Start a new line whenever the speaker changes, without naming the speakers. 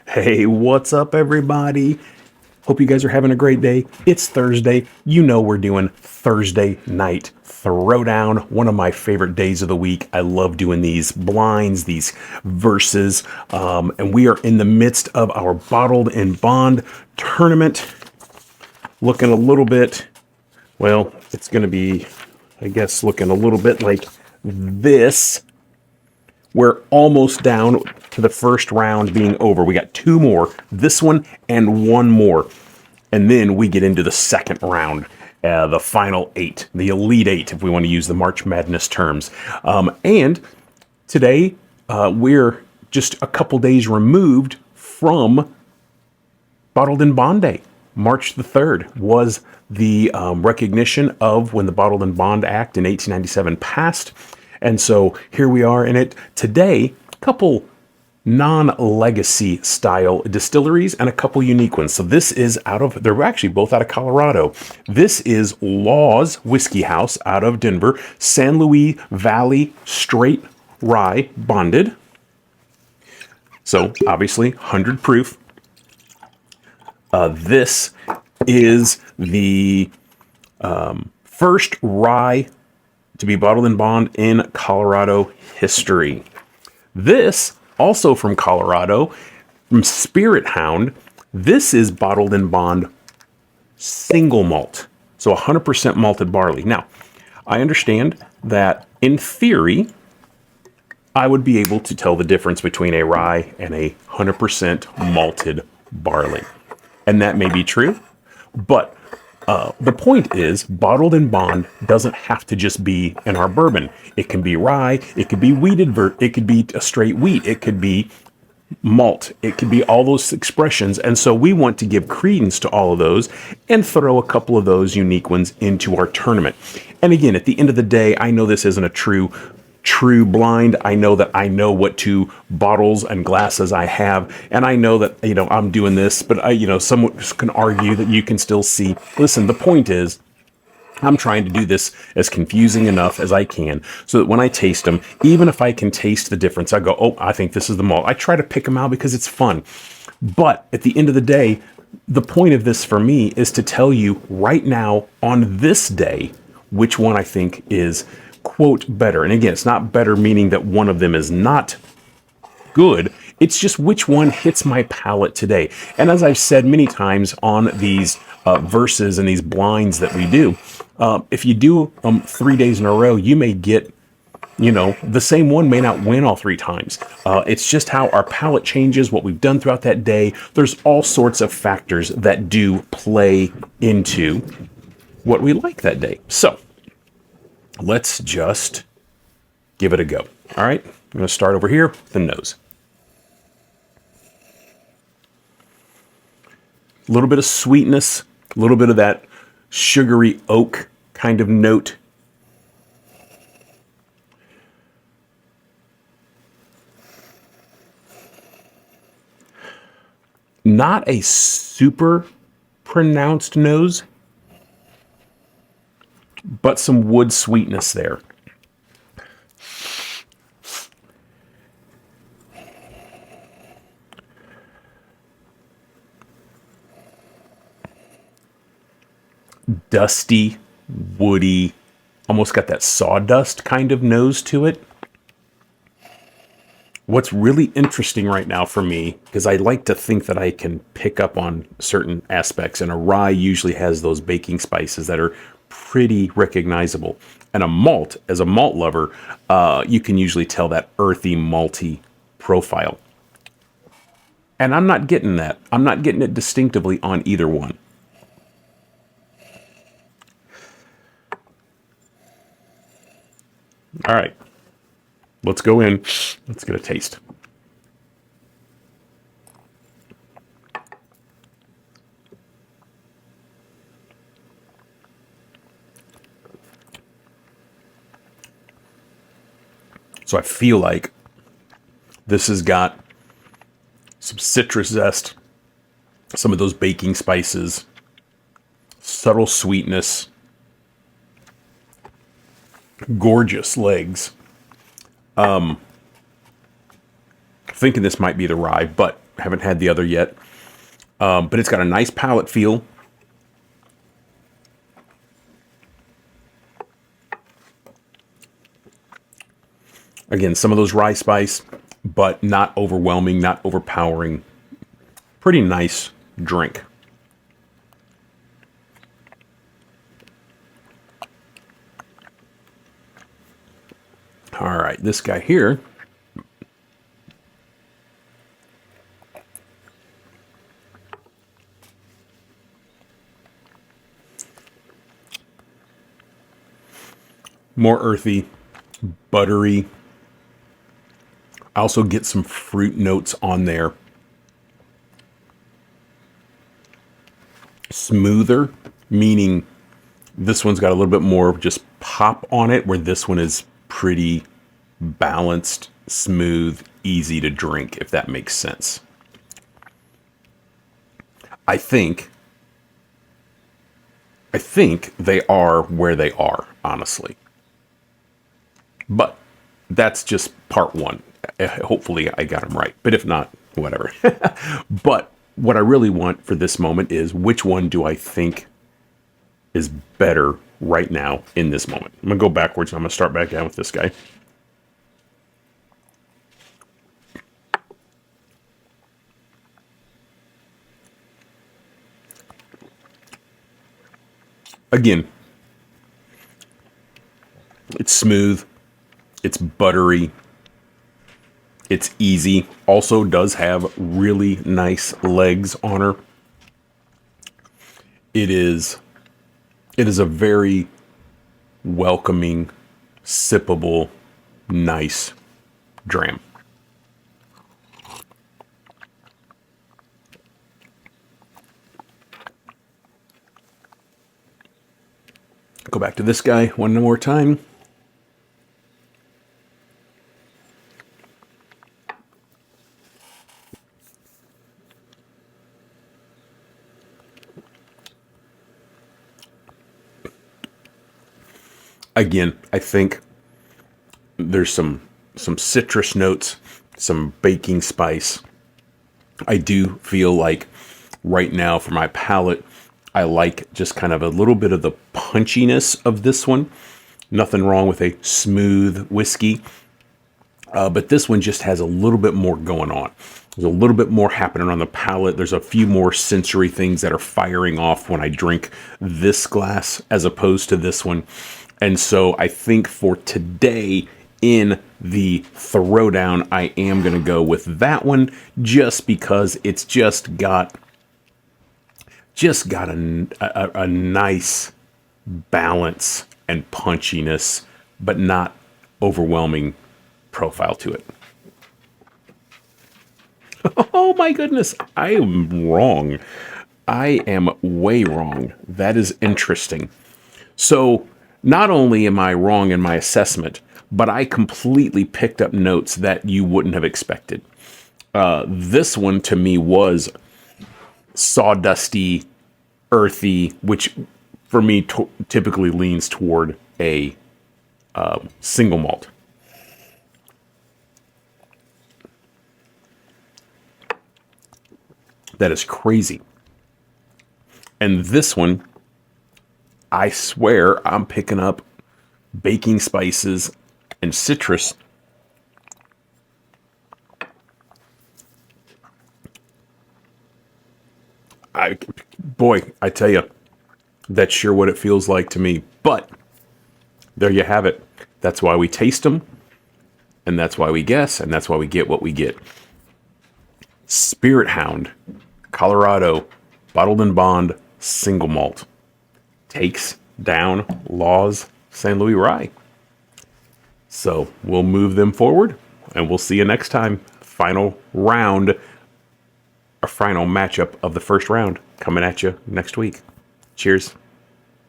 Hey, what's up, everybody? Hope you guys are having a great day. It's Thursday. You know we're doing Thursday night Throwdown, one of my favorite days of the week. I love doing these blinds, these verses, and we are in the midst of our Bottled in Bond tournament. Looking a little bit, well, it's going to be, I guess, looking a little bit like this. We're almost down to the first round being over. We got two more, this one and one more. And then we get into the second round, the final eight, the Elite Eight, if we want to use the March Madness terms. And today, we're just a couple days removed from Bottled in Bond Day. March the 3rd was the recognition of when the Bottled in Bond Act in 1897 passed. And so here we are in it today. A couple non-legacy style distilleries and a couple unique ones. So this is they're actually both out of Colorado. This is Law's Whiskey House out of Denver, San Luis Valley straight rye bonded. So obviously 100 proof. This is the first rye to be bottled in bond in Colorado history. This, also from Colorado, from Spirit Hound, this is bottled in bond single malt. So 100% malted barley. Now, I understand that in theory, I would be able to tell the difference between a rye and a 100% malted barley. And that may be true, but the point is, bottled in bond doesn't have to just be in our bourbon. It can be rye, it could be wheated, it could be a straight wheat, it could be malt, it could be all those expressions. And so we want to give credence to all of those and throw a couple of those unique ones into our tournament. And again, at the end of the day, I know this isn't a true blind. I know that I know what two bottles and glasses I have, and I know that, I'm doing this, but someone can argue that you can still see. Listen, the point is, I'm trying to do this as confusing enough as I can so that when I taste them, even if I can taste the difference, I go, oh, I think this is the malt. I try to pick them out because it's fun. But at the end of the day, the point of this for me is to tell you right now on this day, which one I think is quote better. And again, it's not better meaning that one of them is not good. It's just which one hits my palate today. And as I've said many times on these verses and these blinds that we do, if you do 3 days in a row, you may get, the same one may not win all three times. It's just how our palate changes, what we've done throughout that day. There's all sorts of factors that do play into what we like that day. So let's just give it a go. All right, I'm going to start over here with the nose. A little bit of sweetness, a little bit of that sugary oak kind of note. Not a super pronounced nose, but some wood sweetness there. Dusty, woody, almost got that sawdust kind of nose to it. What's really interesting right now for me, because I like to think that I can pick up on certain aspects, and a rye usually has those baking spices that are pretty recognizable. And a malt, as a malt lover, you can usually tell that earthy, malty profile. And I'm not getting that. I'm not getting it distinctively on either one. All right, let's go in. Let's get a taste. So I feel like this has got some citrus zest, some of those baking spices, subtle sweetness, gorgeous legs. Thinking this might be the rye, but Haven't had the other yet. But it's got a nice palate feel. Again, some of those rye spice, but not overwhelming, not overpowering. Pretty nice drink. All right, this guy here. More earthy, buttery. I also get some fruit notes on there. Smoother, meaning this one's got a little bit more just pop on it, where this one is pretty balanced, smooth, easy to drink, if that makes sense. I think they are where they are, honestly. But that's just part one. Hopefully I got them right. But if not, whatever. But what I really want for this moment is, which one do I think is better right now in this moment? I'm going to go backwards. I'm going to start back down with this guy. Again, it's smooth. It's buttery. It's easy. Also does have really nice legs on her. It is a very welcoming, sippable, nice dram. Go back to this guy one more time. Again, I think there's some citrus notes, some baking spice. I do feel like right now for my palate, I like just kind of a little bit of the punchiness of this one. Nothing wrong with a smooth whiskey. But this one just has a little bit more going on. There's a little bit more happening on the palate. There's a few more sensory things that are firing off when I drink this glass as opposed to this one. And so I think for today in the Throwdown, I am going to go with that one just because it's just got a nice balance and punchiness, but not overwhelming profile to it. Oh my goodness, I am wrong. I am way wrong. That is interesting. So not only am I wrong in my assessment, but I completely picked up notes that you wouldn't have expected. This one to me was sawdusty, earthy, which for me typically leans toward a single malt. That is crazy. And this one, I swear I'm picking up baking spices and citrus. I tell you, that's sure what it feels like to me. But there you have it. That's why we taste them, and that's why we guess, and that's why we get what we get. Spirit Hound, Colorado, bottled and bond, single malt. Takes down Law's St. Louis Rye. So we'll move them forward, and we'll see you next time. Final round, a final matchup of the first round coming at you next week. Cheers.